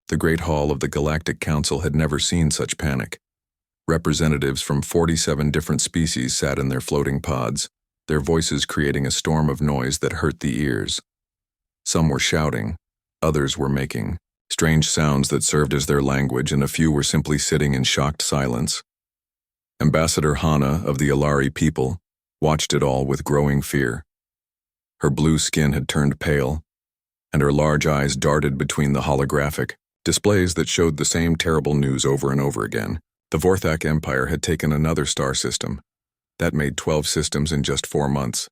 The Great Hall of the Galactic Council had never seen such panic. Representatives from 47 different species sat in their floating pods, their voices creating a storm of noise that hurt the ears. Some were shouting, others were making strange sounds that served as their language, and a few were simply sitting in shocked silence. Ambassador Hana of the Alari people watched it all with growing fear. Her blue skin had turned pale, and her large eyes darted between the holographic displays that showed the same terrible news over and over again. The Vorthak Empire had taken another star system. That made 12 systems in just 4 months.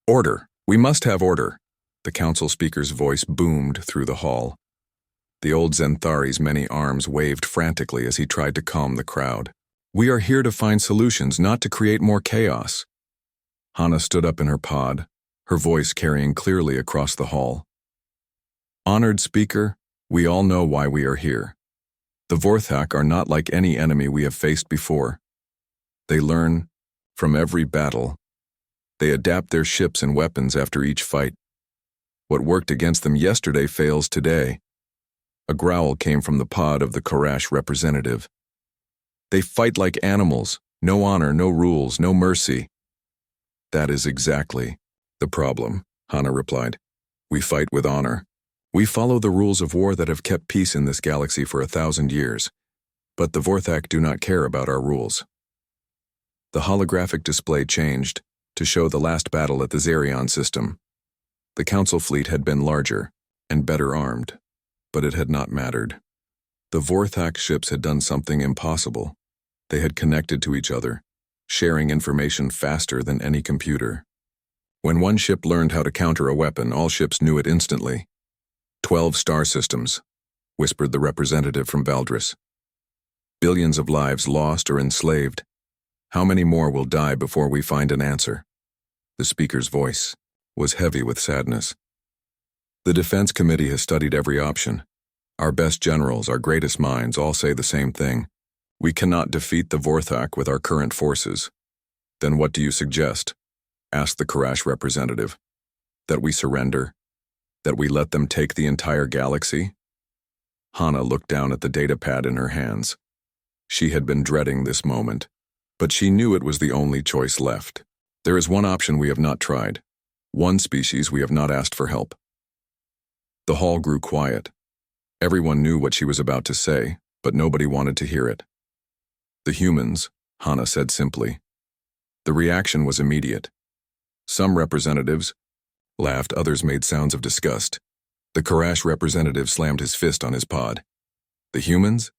Order! We must have order! The council speaker's voice boomed through the hall. The old Zenthari's many arms waved frantically as he tried to calm the crowd. We are here to find solutions, not to create more chaos. Hana stood up in her pod, her voice carrying clearly across the hall. Honored speaker, we all know why we are here. The Vorthak are not like any enemy we have faced before. They learn from every battle. They adapt their ships and weapons after each fight. What worked against them yesterday fails today. A growl came from the pod of the Karash representative. They fight like animals, no honor, no rules, no mercy. That is exactly the problem, Hana replied. We fight with honor. We follow the rules of war that have kept peace in this galaxy for 1,000 years, but the Vorthak do not care about our rules. The holographic display changed to show the last battle at the Zerion system. The council fleet had been larger and better armed, but it had not mattered. The Vorthak ships had done something impossible. They had connected to each other, sharing information faster than any computer. When one ship learned how to counter a weapon, all ships knew it instantly. 12 star systems, whispered the representative from Valdris. Billions of lives lost or enslaved. How many more will die before we find an answer? The speaker's voice was heavy with sadness. The Defense Committee has studied every option. Our best generals, our greatest minds, all say the same thing. We cannot defeat the Vorthak with our current forces. Then what do you suggest? Asked the Karash representative. That we surrender? That we let them take the entire galaxy? Hana looked down at the datapad in her hands. She had been dreading this moment, but she knew it was the only choice left. There is one option we have not tried, one species we have not asked for help. The hall grew quiet. Everyone knew what she was about to say, but nobody wanted to hear it. The humans, Hana said simply. The reaction was immediate. Some representatives laughed, others made sounds of disgust. The Karash representative slammed his fist on his pod. The humans?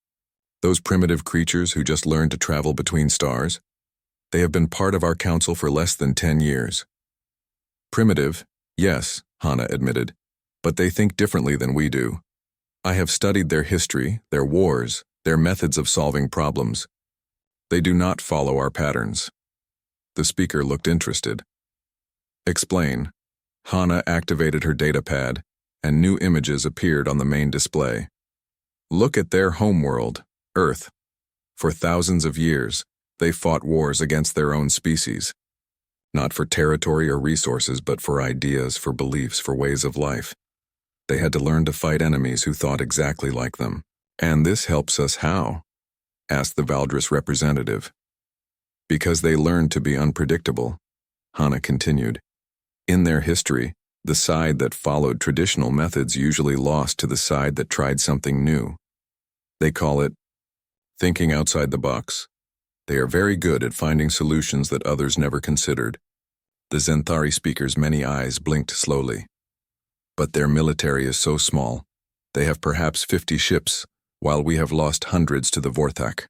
Those primitive creatures who just learned to travel between stars? They have been part of our council for less than 10 years. Primitive, yes, Hana admitted, but they think differently than we do. I have studied their history, their wars, their methods of solving problems. They do not follow our patterns. The speaker looked interested. Explain. Hana activated her datapad, and new images appeared on the main display. Look at their homeworld, Earth. For thousands of years, they fought wars against their own species. Not for territory or resources, but for ideas, for beliefs, for ways of life. They had to learn to fight enemies who thought exactly like them. And this helps us how? Asked the Valdris representative. Because they learned to be unpredictable, Hana continued. In their history, the side that followed traditional methods usually lost to the side that tried something new. They call it thinking outside the box. They are very good at finding solutions that others never considered. The Zenthari speaker's many eyes blinked slowly. But their military is so small. They have perhaps 50 ships, while we have lost hundreds to the Vorthak.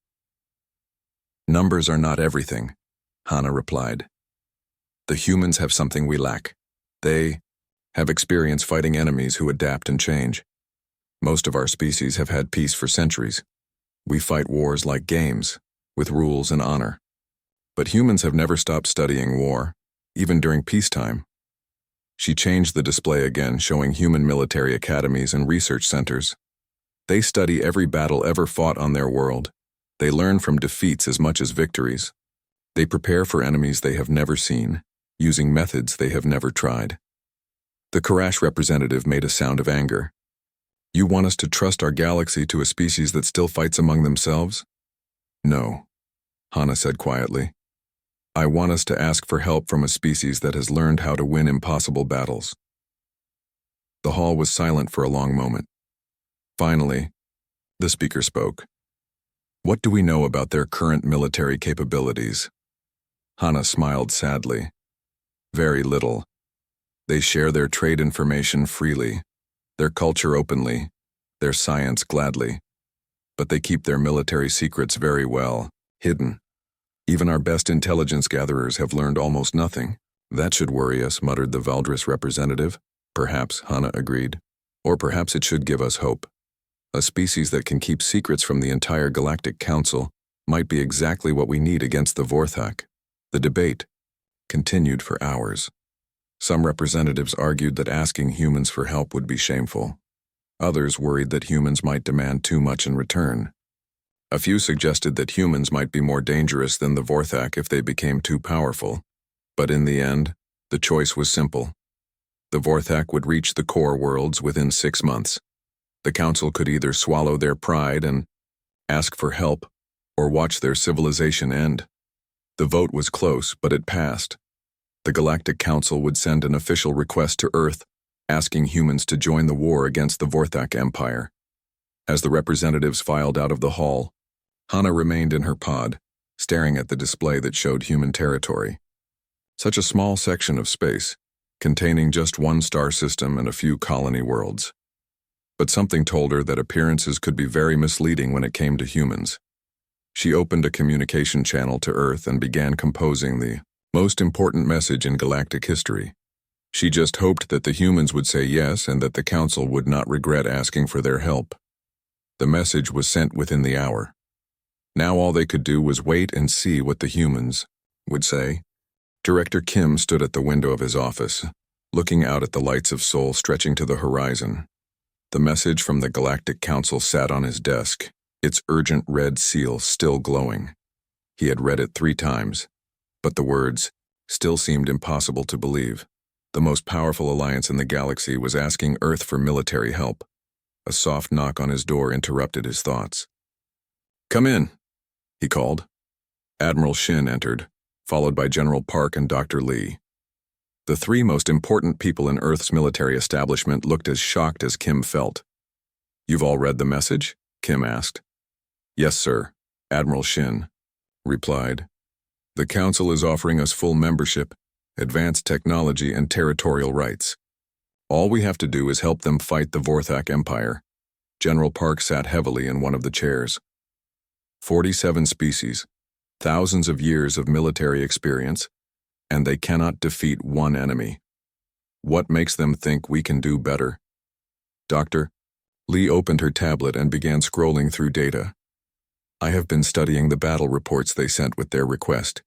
Numbers are not everything, Hana replied. The humans have something we lack. They have experience fighting enemies who adapt and change. Most of our species have had peace for centuries. We fight wars like games, with rules and honor. But humans have never stopped studying war, even during peacetime. She changed the display again, showing human military academies and research centers. They study every battle ever fought on their world. They learn from defeats as much as victories. They prepare for enemies they have never seen, using methods they have never tried. The Karash representative made a sound of anger. You want us to trust our galaxy to a species that still fights among themselves? No, Hana said quietly. I want us to ask for help from a species that has learned how to win impossible battles. The hall was silent for a long moment. Finally, the speaker spoke. What do we know about their current military capabilities? Hana smiled sadly. Very little. They share their trade information freely, their culture openly, their science gladly. But they keep their military secrets very well, hidden. Even our best intelligence gatherers have learned almost nothing. That should worry us, muttered the Valdris representative. Perhaps, Hana agreed. Or perhaps it should give us hope. A species that can keep secrets from the entire Galactic Council might be exactly what we need against the Vorthak. The debate continued for hours. Some representatives argued that asking humans for help would be shameful. Others worried that humans might demand too much in return. A few suggested that humans might be more dangerous than the Vorthak if they became too powerful. But in the end, the choice was simple. The Vorthak would reach the core worlds within 6 months. The Council could either swallow their pride and ask for help, or watch their civilization end. The vote was close, but it passed. The Galactic Council would send an official request to Earth, asking humans to join the war against the Vorthak Empire. As the representatives filed out of the hall, Hana remained in her pod, staring at the display that showed human territory. Such a small section of space, containing just one star system and a few colony worlds. But something told her that appearances could be very misleading when it came to humans. She opened a communication channel to Earth and began composing the most important message in galactic history. She just hoped that the humans would say yes and that the Council would not regret asking for their help. The message was sent within the hour. Now all they could do was wait and see what the humans would say. Director Kim stood at the window of his office, looking out at the lights of Seoul stretching to the horizon. The message from the Galactic Council sat on his desk, its urgent red seal still glowing. He had read it 3 times, but the words still seemed impossible to believe. The most powerful alliance in the galaxy was asking Earth for military help. A soft knock on his door interrupted his thoughts. "Come in," he called. Admiral Shin entered, followed by General Park and Dr. Lee. The 3 most important people in Earth's military establishment looked as shocked as Kim felt. "You've all read the message?" Kim asked. "Yes, sir," Admiral Shin replied. "The Council is offering us full membership, advanced technology, and territorial rights. All we have to do is help them fight the Vorthak Empire." General Park sat heavily in one of the chairs. 47 species, thousands of years of military experience, and they cannot defeat one enemy. What makes them think we can do better? Doctor, Lee opened her tablet and began scrolling through data. I have been studying the battle reports they sent with their request.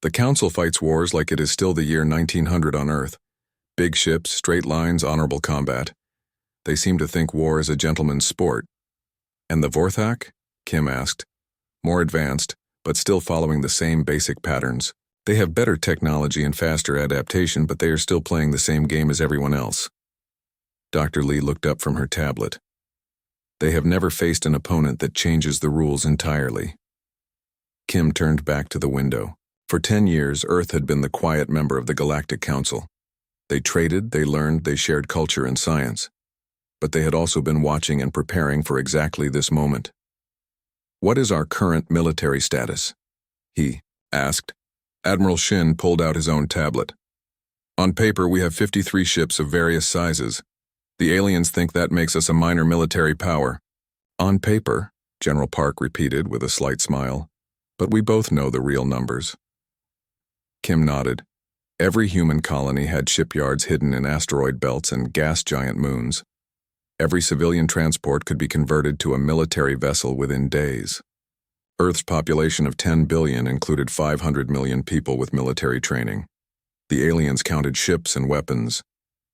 The Council fights wars like it is still the year 1900 on Earth. Big ships, straight lines, honorable combat. They seem to think war is a gentleman's sport. And the Vorthak? Kim asked. More advanced, but still following the same basic patterns. They have better technology and faster adaptation, but they are still playing the same game as everyone else. Dr. Lee looked up from her tablet. They have never faced an opponent that changes the rules entirely. Kim turned back to the window. For 10 years, Earth had been the quiet member of the Galactic Council. They traded, they learned, they shared culture and science. But they had also been watching and preparing for exactly this moment. What is our current military status? He asked. Admiral Shin pulled out his own tablet. On paper, we have 53 ships of various sizes. The aliens think that makes us a minor military power. On paper, General Park repeated with a slight smile. But we both know the real numbers. Kim nodded. Every human colony had shipyards hidden in asteroid belts and gas giant moons. Every civilian transport could be converted to a military vessel within days. Earth's population of 10 billion included 500 million people with military training. The aliens counted ships and weapons.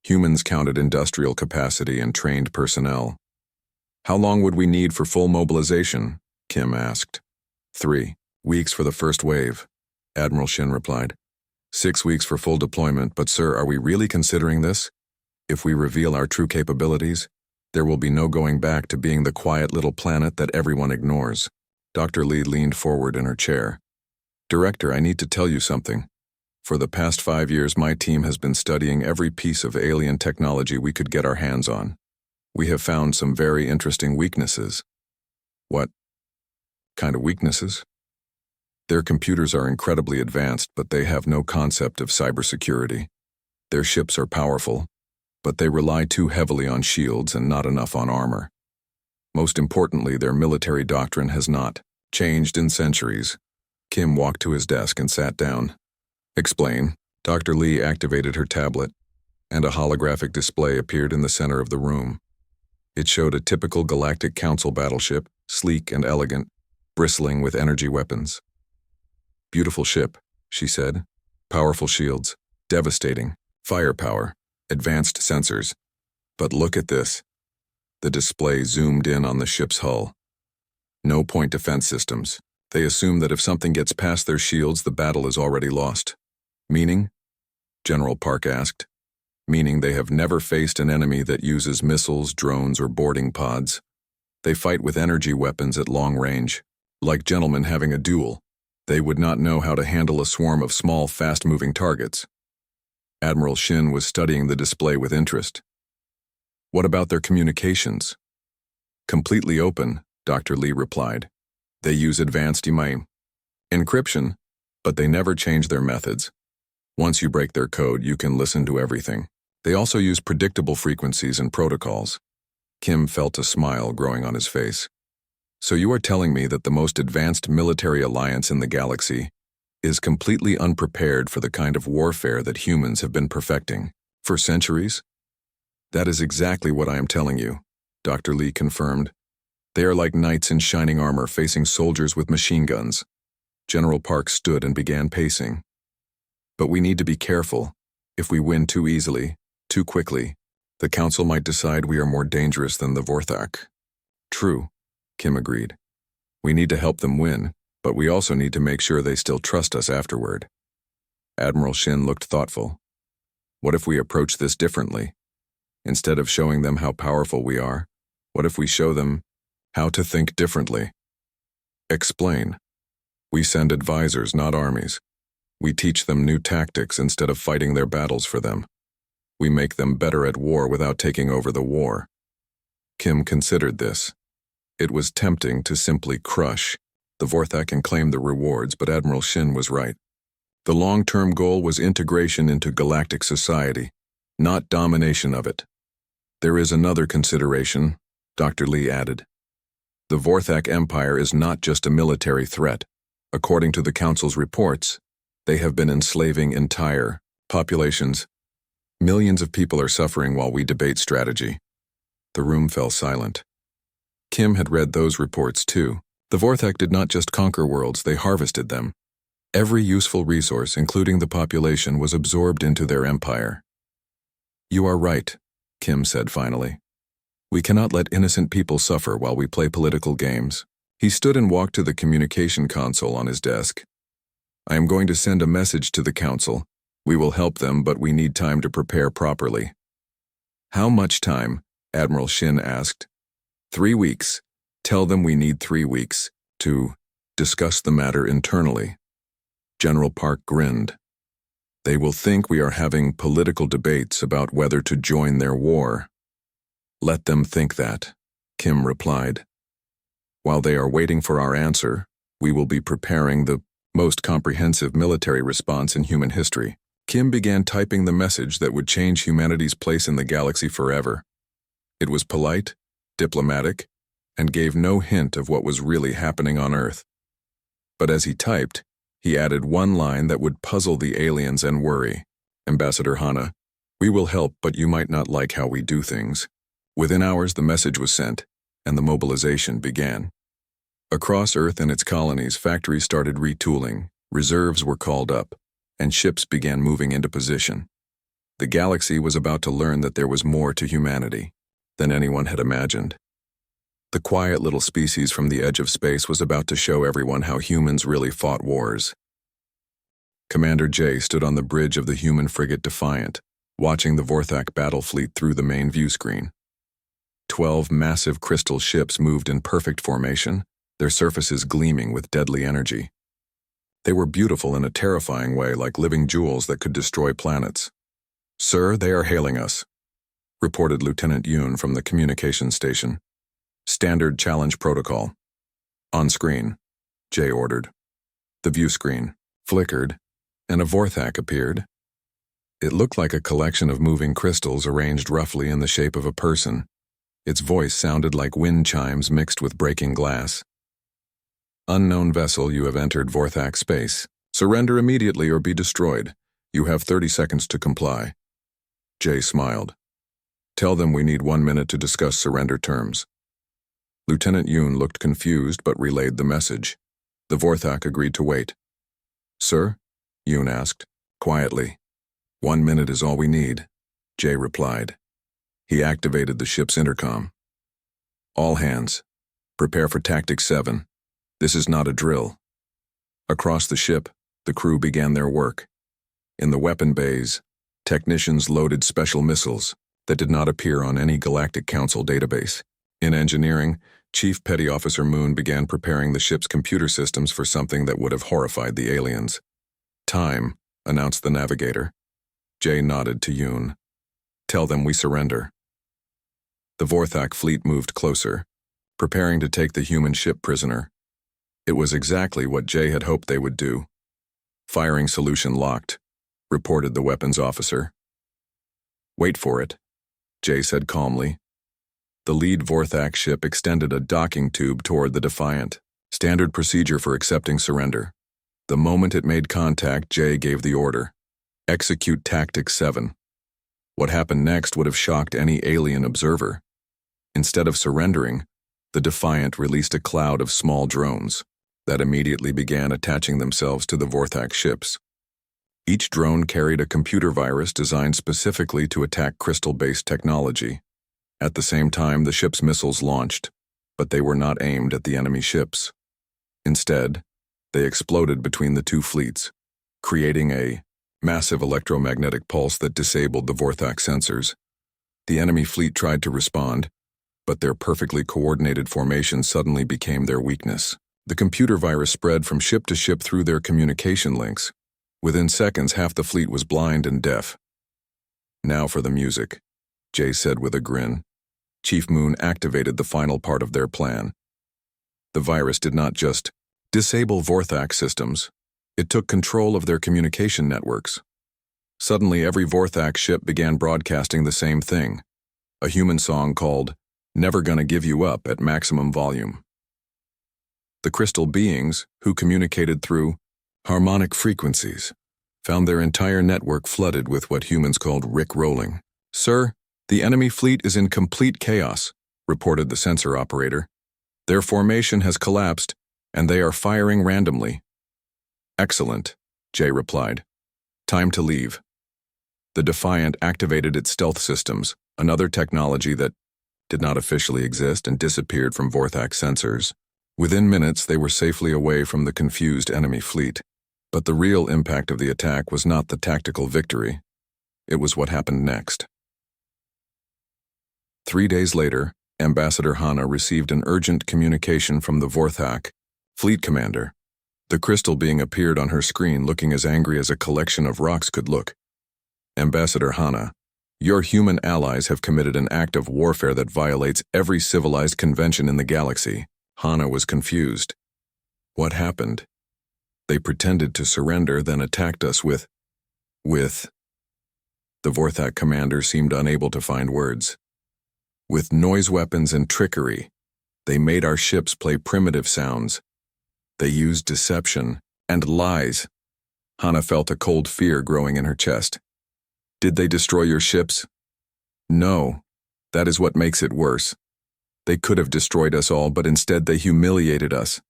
Humans counted industrial capacity and trained personnel. How long would we need for full mobilization? Kim asked. 3 weeks for the first wave, Admiral Shin replied. 6 weeks for full deployment, but sir, are we really considering this? If we reveal our true capabilities, There will be no going back to being the quiet little planet that everyone ignores. Dr. Lee leaned forward in her chair. Director, I need to tell you something. For the past 5 years, my team has been studying every piece of alien technology we could get our hands on. We have found some very interesting weaknesses. What kind of weaknesses? Their computers are incredibly advanced, but they have no concept of cybersecurity. Their ships are powerful, but they rely too heavily on shields and not enough on armor. Most importantly, their military doctrine has not changed in centuries. Kim walked to his desk and sat down. Explain. Dr. Lee activated her tablet, and a holographic display appeared in the center of the room. It showed a typical Galactic Council battleship, sleek and elegant, bristling with energy weapons. Beautiful ship, she said. Powerful shields, devastating, firepower, advanced sensors. But look at this. The display zoomed in on the ship's hull. No point defense systems. They assume that if something gets past their shields, the battle is already lost. Meaning? General Park asked. Meaning they have never faced an enemy that uses missiles, drones, or boarding pods. They fight with energy weapons at long range, like gentlemen having a duel. They would not know how to handle a swarm of small, fast-moving targets. Admiral Shin was studying the display with interest. What about their communications? Completely open, Dr. Lee replied. They use advanced encryption, but they never change their methods. Once you break their code, you can listen to everything. They also use predictable frequencies and protocols. Kim felt a smile growing on his face. So you are telling me that the most advanced military alliance in the galaxy is completely unprepared for the kind of warfare that humans have been perfecting for centuries? That is exactly what I am telling you, Dr. Lee confirmed. They are like knights in shining armor facing soldiers with machine guns. General Park stood and began pacing. But we need to be careful. If we win too easily, too quickly, the Council might decide we are more dangerous than the Vorthak. True, Kim agreed. We need to help them win, but we also need to make sure they still trust us afterward. Admiral Shin looked thoughtful. What if we approach this differently? Instead of showing them how powerful we are, what if we show them how to think differently? Explain. We send advisors, not armies. We teach them new tactics instead of fighting their battles for them. We make them better at war without taking over the war. Kim considered this. It was tempting to simply crush the Vorthak and claim the rewards, but Admiral Shin was right. The long-term goal was integration into galactic society, not domination of it. There is another consideration, Dr. Lee added. The Vorthak Empire is not just a military threat. According to the Council's reports, they have been enslaving entire populations. Millions of people are suffering while we debate strategy. The room fell silent. Kim had read those reports too. The Vorthak did not just conquer worlds, they harvested them. Every useful resource, including the population, was absorbed into their empire. You are right, Kim said finally. We cannot let innocent people suffer while we play political games. He stood and walked to the communication console on his desk. I am going to send a message to the Council. We will help them, but we need time to prepare properly. How much time? Admiral Shin asked. 3 weeks. Tell them we need 3 weeks to discuss the matter internally. General Park grinned. They will think we are having political debates about whether to join their war. Let them think that, Kim replied. While they are waiting for our answer, we will be preparing the most comprehensive military response in human history. Kim began typing the message that would change humanity's place in the galaxy forever. It was polite, diplomatic, and gave no hint of what was really happening on Earth. But as he typed, he added one line that would puzzle the aliens and worry. Ambassador Hana, we will help, but you might not like how we do things. Within hours, the message was sent, and the mobilization began. Across Earth and its colonies, factories started retooling, reserves were called up, and ships began moving into position. The galaxy was about to learn that there was more to humanity than anyone had imagined. The quiet little species from the edge of space was about to show everyone how humans really fought wars. Commander Jay stood on the bridge of the human frigate Defiant, watching the Vorthak battle fleet through the main view screen. 12 massive crystal ships moved in perfect formation, their surfaces gleaming with deadly energy. They were beautiful in a terrifying way, like living jewels that could destroy planets. "Sir, they are hailing us," reported Lieutenant Yoon from the communications station. "Standard challenge protocol." "On screen," Jay ordered. The view screen flickered, and a Vorthak appeared. It looked like a collection of moving crystals arranged roughly in the shape of a person. Its voice sounded like wind chimes mixed with breaking glass. "Unknown vessel, you have entered Vorthak space. Surrender immediately or be destroyed. You have 30 seconds to comply." Jay smiled. "Tell them we need 1 minute to discuss surrender terms." Lieutenant Yoon looked confused but relayed the message. The Vorthak agreed to wait. "Sir?" Yoon asked, quietly. 1 minute is all we need," Jay replied. He activated the ship's intercom. "All hands, prepare for Tactic 7. This is not a drill." Across the ship, the crew began their work. In the weapon bays, technicians loaded special missiles that did not appear on any Galactic Council database. In engineering, Chief Petty Officer Moon began preparing the ship's computer systems for something that would have horrified the aliens. "Time," announced the navigator. Jay nodded to Yoon. "Tell them we surrender." The Vorthak fleet moved closer, preparing to take the human ship prisoner. It was exactly what Jay had hoped they would do. "Firing solution locked," reported the weapons officer. "Wait for it," Jay said calmly. The lead Vorthak ship extended a docking tube toward the Defiant. Standard procedure for accepting surrender. The moment it made contact, Jay gave the order. "Execute Tactic 7. What happened next would have shocked any alien observer. Instead of surrendering, the Defiant released a cloud of small drones that immediately began attaching themselves to the Vorthak ships. Each drone carried a computer virus designed specifically to attack crystal-based technology. At the same time, the ship's missiles launched, but they were not aimed at the enemy ships. Instead, they exploded between the two fleets, creating a massive electromagnetic pulse that disabled the Vorthak sensors. The enemy fleet tried to respond, but their perfectly coordinated formation suddenly became their weakness. The computer virus spread from ship to ship through their communication links. Within seconds, half the fleet was blind and deaf. "Now for the music," Jay said with a grin. Chief Moon activated the final part of their plan. The virus did not just disable Vorthak systems. It took control of their communication networks. Suddenly, every Vorthak ship began broadcasting the same thing, a human song called "Never Gonna Give You Up" at maximum volume. The crystal beings, who communicated through harmonic frequencies, found their entire network flooded with what humans called Rick-rolling. "Sir, the enemy fleet is in complete chaos," reported the sensor operator. "Their formation has collapsed, and they are firing randomly." "Excellent," Jay replied. "Time to leave." The Defiant activated its stealth systems, another technology that did not officially exist and disappeared from Vorthak sensors. Within minutes, they were safely away from the confused enemy fleet. But the real impact of the attack was not the tactical victory. It was what happened next. 3 days later, Ambassador Hana received an urgent communication from the Vorthak fleet commander. The crystal being appeared on her screen looking as angry as a collection of rocks could look. "Ambassador Hana, your human allies have committed an act of warfare that violates every civilized convention in the galaxy." Hana was confused. "What happened?" "They pretended to surrender, then attacked us with... The Vorthak commander seemed unable to find words. "With noise weapons and trickery. They made our ships play primitive sounds. They used deception and lies." Hana felt a cold fear growing in her chest. "Did they destroy your ships?" "No. That is what makes it worse. They could have destroyed us all, but instead they humiliated us.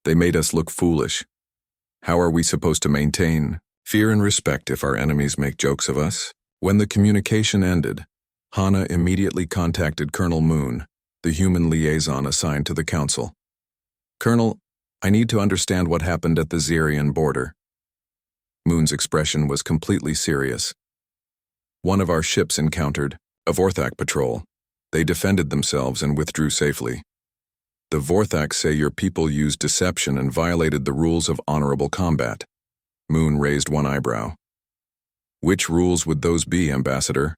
They made us look foolish. How are we supposed to maintain fear and respect if our enemies make jokes of us?" When the communication ended, Hana immediately contacted Colonel Moon, the human liaison assigned to the council. "Colonel, I need to understand what happened at the Xerian border." Moon's expression was completely serious. "One of our ships encountered a Vorthak patrol. They defended themselves and withdrew safely. The Vorthak say your people used deception and violated the rules of honorable combat. Moon raised one eyebrow. Which rules would those be, Ambassador?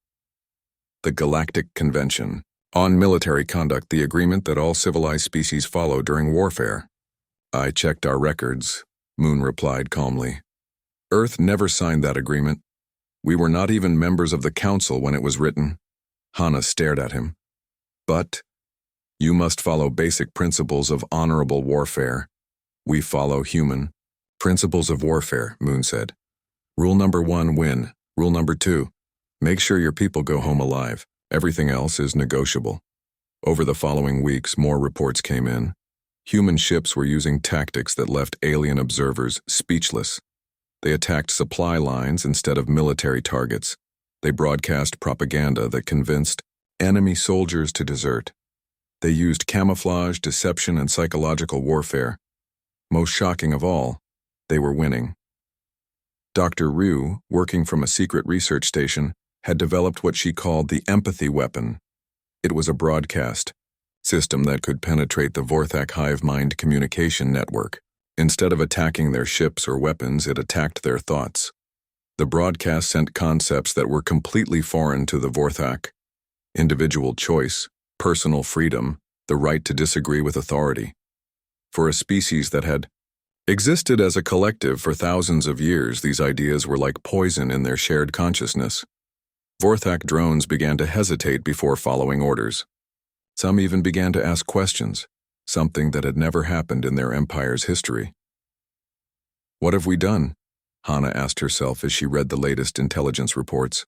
The Galactic Convention. On military conduct, the agreement that all civilized species follow during warfare. I checked our records, Moon replied calmly. Earth never signed that agreement. We were not even members of the Council when it was written. Hana stared at him. But you must follow basic principles of honorable warfare. We follow human principles of warfare, Moon said. Rule number 1, win. Rule number 2, make sure your people go home alive. Everything else is negotiable. Over the following weeks, more reports came in. Human ships were using tactics that left alien observers speechless. They attacked supply lines instead of military targets. They broadcast propaganda that convinced enemy soldiers to desert. They used camouflage, deception, and psychological warfare. Most shocking of all, they were winning. Dr. Ryu, working from a secret research station, had developed what she called the empathy weapon. It was a broadcast system that could penetrate the Vorthak hive mind communication network. Instead of attacking their ships or weapons, it attacked their thoughts. The broadcast sent concepts that were completely foreign to the Vorthak. Individual choice, personal freedom, the right to disagree with authority. For a species that had existed as a collective for thousands of years, these ideas were like poison in their shared consciousness. Vorthak drones began to hesitate before following orders. Some even began to ask questions, something that had never happened in their empire's history. What have we done? Hana asked herself as she read the latest intelligence reports.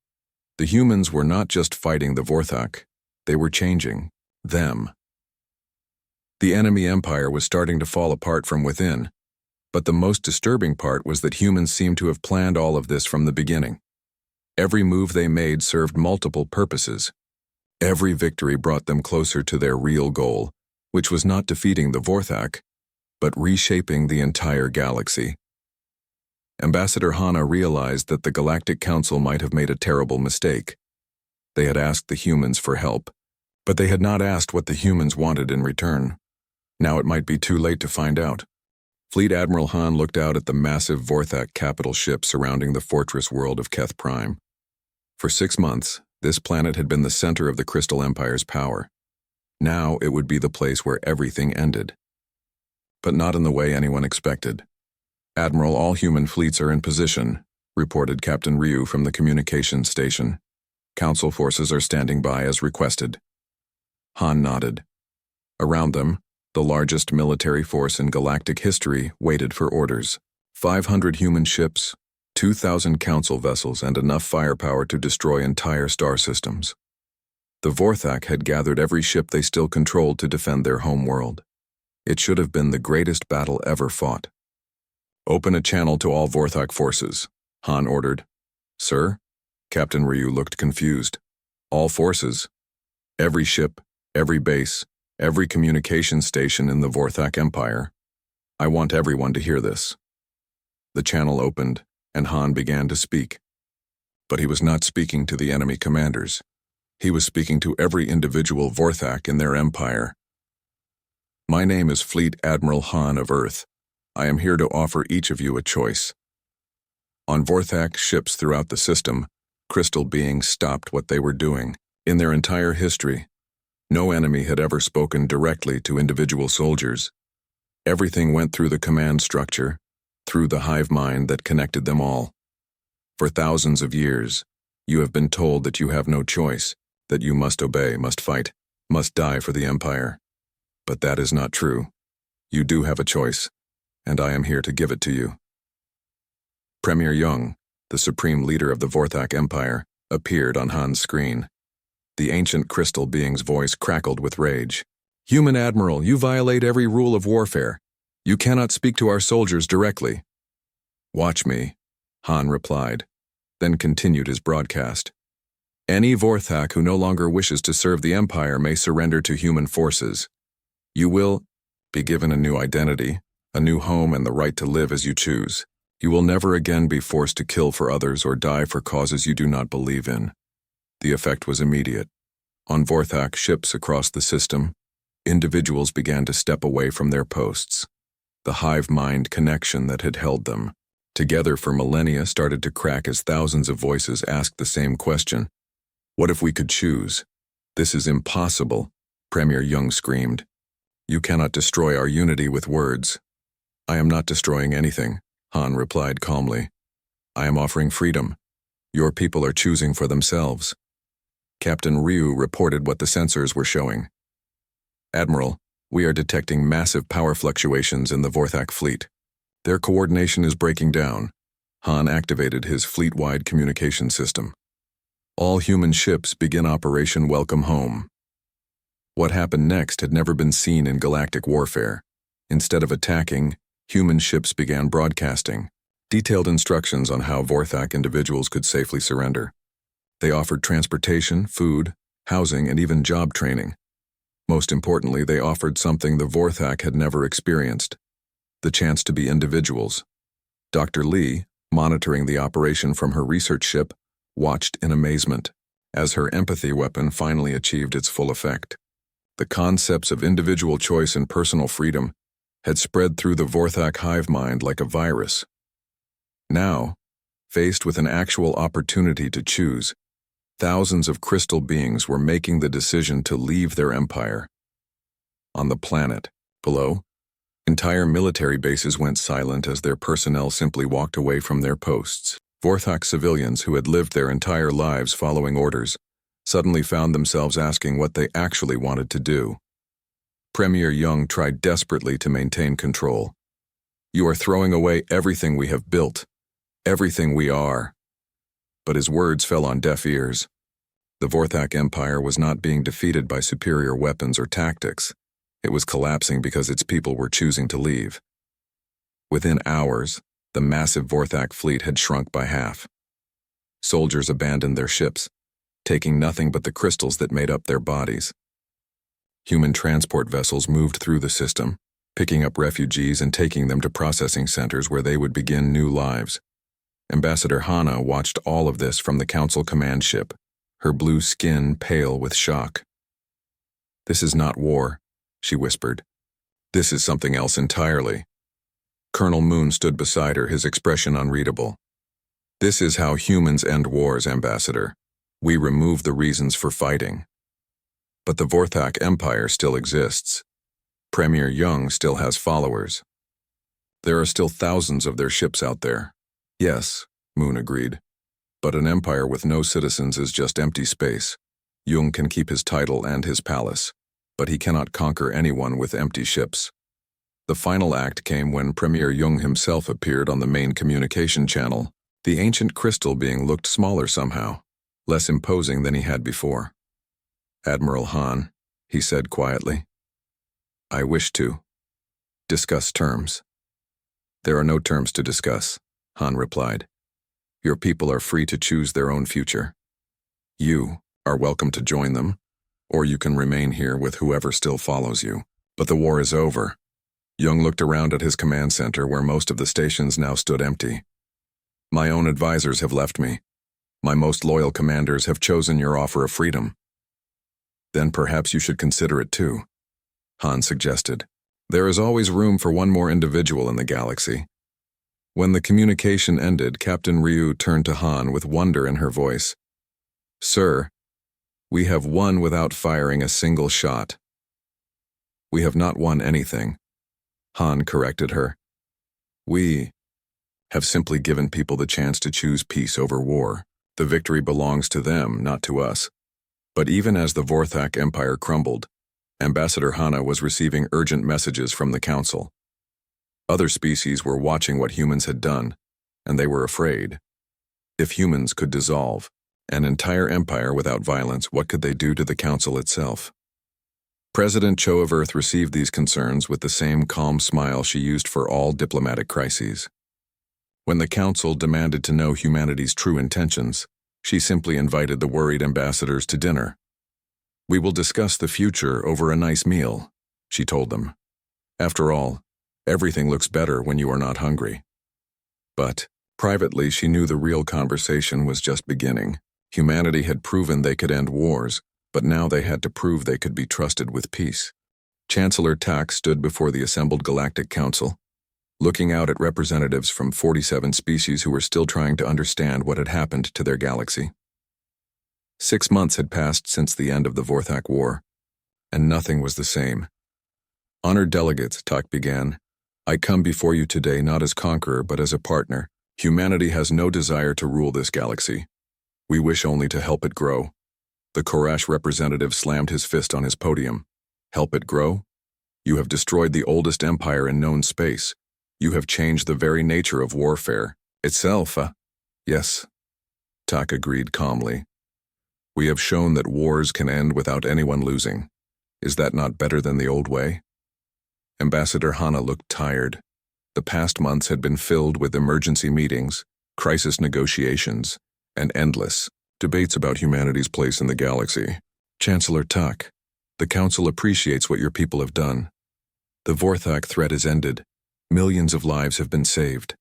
The humans were not just fighting the Vorthak, they were changing them. The enemy empire was starting to fall apart from within, but the most disturbing part was that humans seemed to have planned all of this from the beginning. Every move they made served multiple purposes. Every victory brought them closer to their real goal, which was not defeating the Vorthak, but reshaping the entire galaxy. Ambassador Hana realized that the Galactic Council might have made a terrible mistake. They had asked the humans for help, but they had not asked what the humans wanted in return. Now it might be too late to find out. Fleet Admiral Han looked out at the massive Vorthak capital ship surrounding the fortress world of Keth Prime. For 6 months, this planet had been the center of the Crystal Empire's power. Now it would be the place where everything ended. But not in the way anyone expected. Admiral, all human fleets are in position, reported Captain Ryu from the communications station. Council forces are standing by as requested. Han nodded. Around them, the largest military force in galactic history waited for orders. 500 human ships, 2,000 council vessels, and enough firepower to destroy entire star systems. The Vorthak had gathered every ship they still controlled to defend their home world. It should have been the greatest battle ever fought. Open a channel to all Vorthak forces, Han ordered. Sir? Captain Ryu looked confused. All forces? Every ship, every base, every communication station in the Vorthak Empire. I want everyone to hear this. The channel opened, and Han began to speak. But he was not speaking to the enemy commanders. He was speaking to every individual Vorthak in their empire. My name is Fleet Admiral Han of Earth. I am here to offer each of you a choice. On Vorthak ships throughout the system, crystal beings stopped what they were doing. In their entire history, no enemy had ever spoken directly to individual soldiers. Everything went through the command structure, through the hive mind that connected them all. For thousands of years, you have been told that you have no choice, that you must obey, must fight, must die for the Empire. But that is not true. You do have a choice, and I am here to give it to you. Premier Young, the supreme leader of the Vorthak Empire, appeared on Han's screen. The ancient crystal being's voice crackled with rage. Human Admiral, you violate every rule of warfare. You cannot speak to our soldiers directly. Watch me, Han replied, then continued his broadcast. Any Vorthak who no longer wishes to serve the Empire may surrender to human forces. You will be given a new identity, a new home, and the right to live as you choose. You will never again be forced to kill for others or die for causes you do not believe in. The effect was immediate. On Vorthak ships across the system, individuals began to step away from their posts. The hive-mind connection that had held them together for millennia started to crack as thousands of voices asked the same question. What if we could choose? This is impossible, Premier Young screamed. You cannot destroy our unity with words. I am not destroying anything, Han replied calmly. I am offering freedom. Your people are choosing for themselves. Captain Ryu reported what the sensors were showing. Admiral, we are detecting massive power fluctuations in the Vorthak fleet. Their coordination is breaking down. Han activated his fleet-wide communication system. All human ships begin Operation Welcome Home. What happened next had never been seen in galactic warfare. Instead of attacking, human ships began broadcasting detailed instructions on how Vorthak individuals could safely surrender. They offered transportation, food, housing, and even job training. Most importantly, they offered something the Vorthak had never experienced: the chance to be individuals. Dr. Lee, monitoring the operation from her research ship, watched in amazement as her empathy weapon finally achieved its full effect. The concepts of individual choice and personal freedom had spread through the Vorthak hive mind like a virus. Now, faced with an actual opportunity to choose, thousands of crystal beings were making the decision to leave their empire. On the planet below, entire military bases went silent as their personnel simply walked away from their posts. Vorthak civilians who had lived their entire lives following orders suddenly found themselves asking what they actually wanted to do. Premier Young tried desperately to maintain control. You are throwing away everything we have built, everything we are. But his words fell on deaf ears. The Vorthak Empire was not being defeated by superior weapons or tactics. It was collapsing because its people were choosing to leave. Within hours, the massive Vorthak fleet had shrunk by half. Soldiers abandoned their ships, taking nothing but the crystals that made up their bodies. Human transport vessels moved through the system, picking up refugees and taking them to processing centers where they would begin new lives. Ambassador Hana watched all of this from the Council command ship, her blue skin pale with shock. This is not war, she whispered. This is something else entirely. Colonel Moon stood beside her, his expression unreadable. This is how humans end wars, Ambassador. We remove the reasons for fighting. But the Vorthak Empire still exists. Premier Young still has followers. There are still thousands of their ships out there. Yes, Moon agreed. But an empire with no citizens is just empty space. Jung can keep his title and his palace, but he cannot conquer anyone with empty ships. The final act came when Premier Jung himself appeared on the main communication channel, the ancient crystal being looked smaller somehow, less imposing than he had before. Admiral Han, he said quietly. I wish to discuss terms. There are no terms to discuss, Han replied. Your people are free to choose their own future. You are welcome to join them, or you can remain here with whoever still follows you. But the war is over. Jung looked around at his command center where most of the stations now stood empty. My own advisors have left me. My most loyal commanders have chosen your offer of freedom. Then perhaps you should consider it too, Han suggested. There is always room for one more individual in the galaxy. When the communication ended, Captain Ryu turned to Han with wonder in her voice. Sir, we have won without firing a single shot. We have not won anything, Han corrected her. We have simply given people the chance to choose peace over war. The victory belongs to them, not to us. But even as the Vorthak Empire crumbled, Ambassador Hana was receiving urgent messages from the Council. Other species were watching what humans had done, and they were afraid. If humans could dissolve an entire empire without violence, what could they do to the Council itself? President Cho of Earth received these concerns with the same calm smile she used for all diplomatic crises. When the Council demanded to know humanity's true intentions, she simply invited the worried ambassadors to dinner. We will discuss the future over a nice meal, she told them. After all, everything looks better when you are not hungry. But, privately, she knew the real conversation was just beginning. Humanity had proven they could end wars, but now they had to prove they could be trusted with peace. Chancellor Tak stood before the assembled Galactic Council, looking out at representatives from 47 species who were still trying to understand what had happened to their galaxy. 6 months had passed since the end of the Vorthak War, and nothing was the same. Honored delegates, Tak began, I come before you today not as conqueror but as a partner. Humanity has no desire to rule this galaxy. We wish only to help it grow. The Korash representative slammed his fist on his podium. Help it grow? You have destroyed the oldest empire in known space. You have changed the very nature of warfare itself. Yes, Tak agreed calmly. We have shown that wars can end without anyone losing. Is that not better than the old way? Ambassador Hana looked tired. The past months had been filled with emergency meetings, crisis negotiations, and endless debates about humanity's place in the galaxy. Chancellor Tak, the Council appreciates what your people have done. The Vorthak threat is ended. Millions of lives have been saved.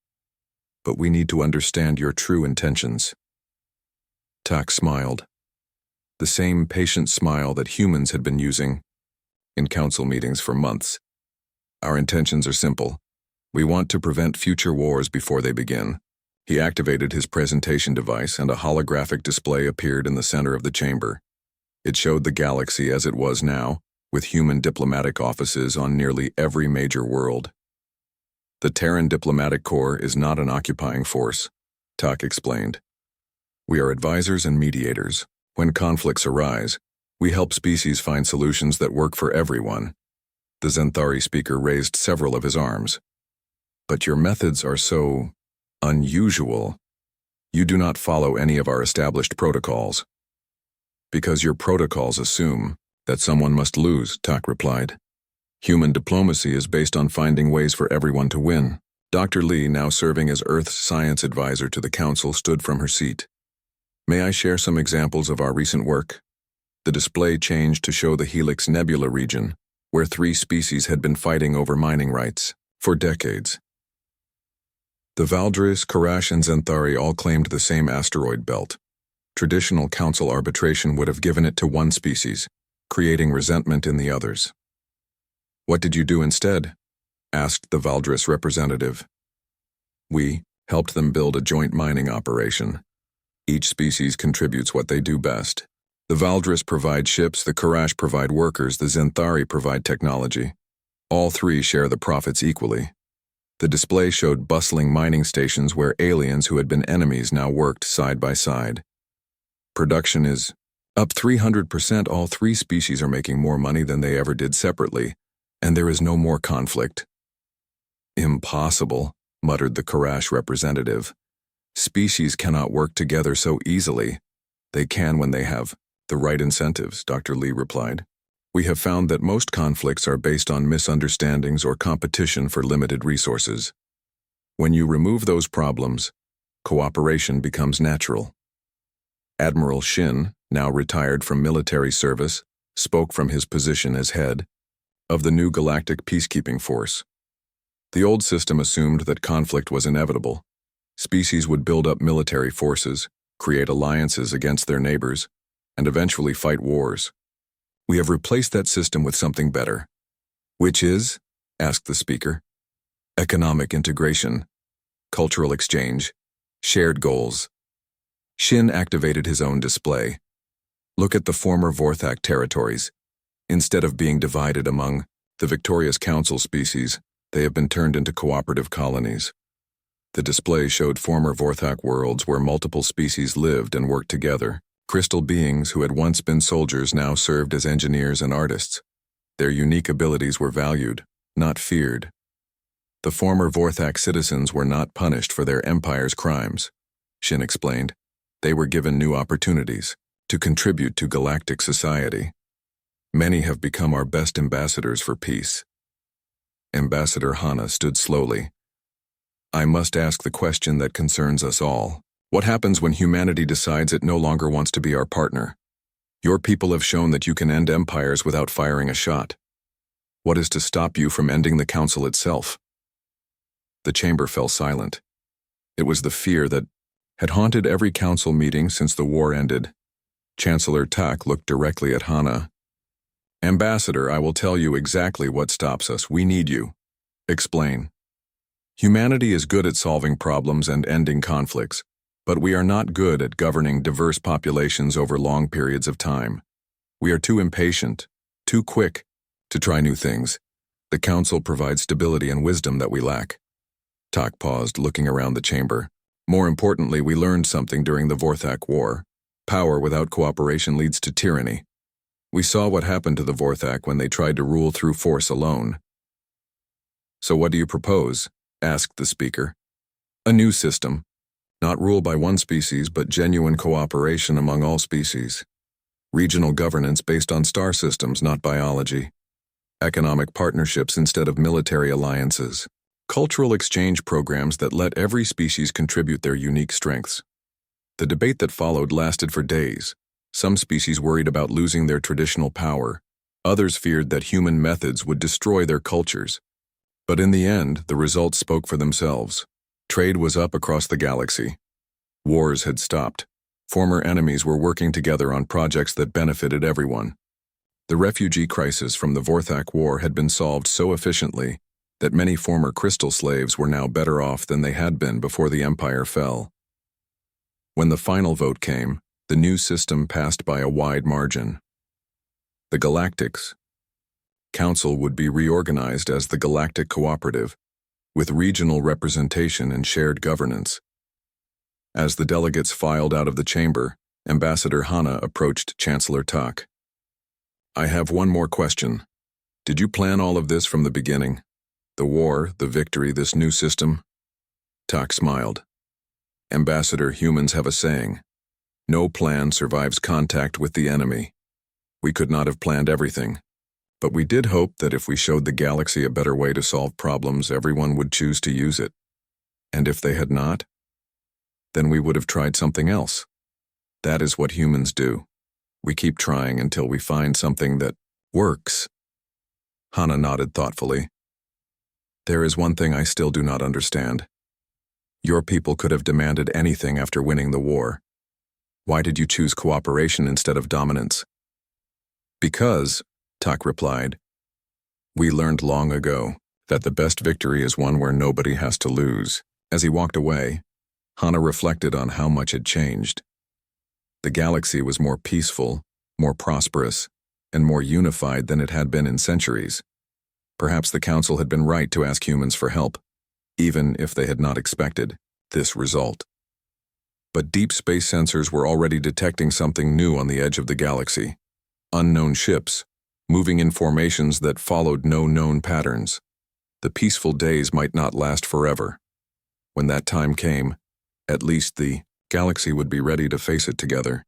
But we need to understand your true intentions. Tak smiled. The same patient smile that humans had been using in council meetings for months. Our intentions are simple. We want to prevent future wars before they begin. He activated his presentation device and a holographic display appeared in the center of the chamber. It showed the galaxy as it was now, with human diplomatic offices on nearly every major world. The Terran Diplomatic Corps is not an occupying force, Tak explained. We are advisors and mediators. When conflicts arise, we help species find solutions that work for everyone. The Zenthari speaker raised several of his arms. But your methods are so unusual. You do not follow any of our established protocols. Because your protocols assume that someone must lose, Tak replied. Human diplomacy is based on finding ways for everyone to win. Dr. Lee, now serving as Earth's science advisor to the Council, stood from her seat. May I share some examples of our recent work? The display changed to show the Helix Nebula region, where 3 species had been fighting over mining rights for decades. The Valdris, Korash, and Zenthari all claimed the same asteroid belt. Traditional council arbitration would have given it to one species, creating resentment in the others. What did you do instead? Asked the Valdris representative. We helped them build a joint mining operation. Each species contributes what they do best. The Valdris provide ships, the Korash provide workers, the Zenthari provide technology. All 3 share the profits equally. The display showed bustling mining stations where aliens who had been enemies now worked side by side. Production is up 300%. All 3 species are making more money than they ever did separately, and there is no more conflict. Impossible, muttered the Korash representative. Species cannot work together so easily. They can when they have the right incentives, Dr. Lee replied. We have found that most conflicts are based on misunderstandings or competition for limited resources. When you remove those problems, cooperation becomes natural. Admiral Shin, now retired from military service, spoke from his position as head of the new Galactic peacekeeping force. The old system assumed that conflict was inevitable. Species would build up military forces, create alliances against their neighbors, and eventually fight wars. We have replaced that system with something better. Which is? Asked the speaker. Economic integration, cultural exchange, shared goals. Shin activated his own display. Look at the former Vorthak territories. Instead of being divided among the victorious council species, they have been turned into cooperative colonies. The display showed former Vorthak worlds where multiple species lived and worked together. Crystal beings who had once been soldiers now served as engineers and artists. Their unique abilities were valued, not feared. The former Vorthak citizens were not punished for their empire's crimes, Shin explained. They were given new opportunities to contribute to galactic society. Many have become our best ambassadors for peace. Ambassador Hana stood slowly. I must ask the question that concerns us all. What happens when humanity decides it no longer wants to be our partner? Your people have shown that you can end empires without firing a shot. What is to stop you from ending the council itself? The chamber fell silent. It was the fear that had haunted every council meeting since the war ended. Chancellor Tak looked directly at Hana. Ambassador, I will tell you exactly what stops us. We need you. Explain. Humanity is good at solving problems and ending conflicts, but we are not good at governing diverse populations over long periods of time. We are too impatient, too quick, to try new things. The Council provides stability and wisdom that we lack. Tak paused, looking around the chamber. More importantly, we learned something during the Vorthak War. Power without cooperation leads to tyranny. We saw what happened to the Vorthak when they tried to rule through force alone. So what do you propose? Asked the speaker. A new system. Not rule by one species, but genuine cooperation among all species. Regional governance based on star systems, not biology. Economic partnerships instead of military alliances. Cultural exchange programs that let every species contribute their unique strengths. The debate that followed lasted for days. Some species worried about losing their traditional power. Others feared that human methods would destroy their cultures. But in the end, the results spoke for themselves. Trade was up across the galaxy. Wars had stopped. Former enemies were working together on projects that benefited everyone. The refugee crisis from the Vorthak War had been solved so efficiently that many former crystal slaves were now better off than they had been before the Empire fell. When the final vote came, the new system passed by a wide margin. The Galactic's Council would be reorganized as the Galactic Cooperative, with regional representation and shared governance. As the delegates filed out of the chamber, Ambassador Hana approached Chancellor Tak. I have one more question. Did you plan all of this from the beginning? The war, the victory, this new system? Tak smiled. Ambassador, humans have a saying. No plan survives contact with the enemy. We could not have planned everything, but we did hope that if we showed the galaxy a better way to solve problems, everyone would choose to use it. And if they had not, then we would have tried something else. That is what humans do. We keep trying until we find something that works. Hana nodded thoughtfully. There is one thing I still do not understand. Your people could have demanded anything after winning the war. Why did you choose cooperation instead of dominance? Because, Tak replied, we learned long ago that the best victory is one where nobody has to lose. As he walked away, Hana reflected on how much had changed. The galaxy was more peaceful, more prosperous, and more unified than it had been in centuries. Perhaps the Council had been right to ask humans for help, even if they had not expected this result. But deep space sensors were already detecting something new on the edge of the galaxy. Unknown ships, moving in formations that followed no known patterns. The peaceful days might not last forever. When that time came, at least the galaxy would be ready to face it together.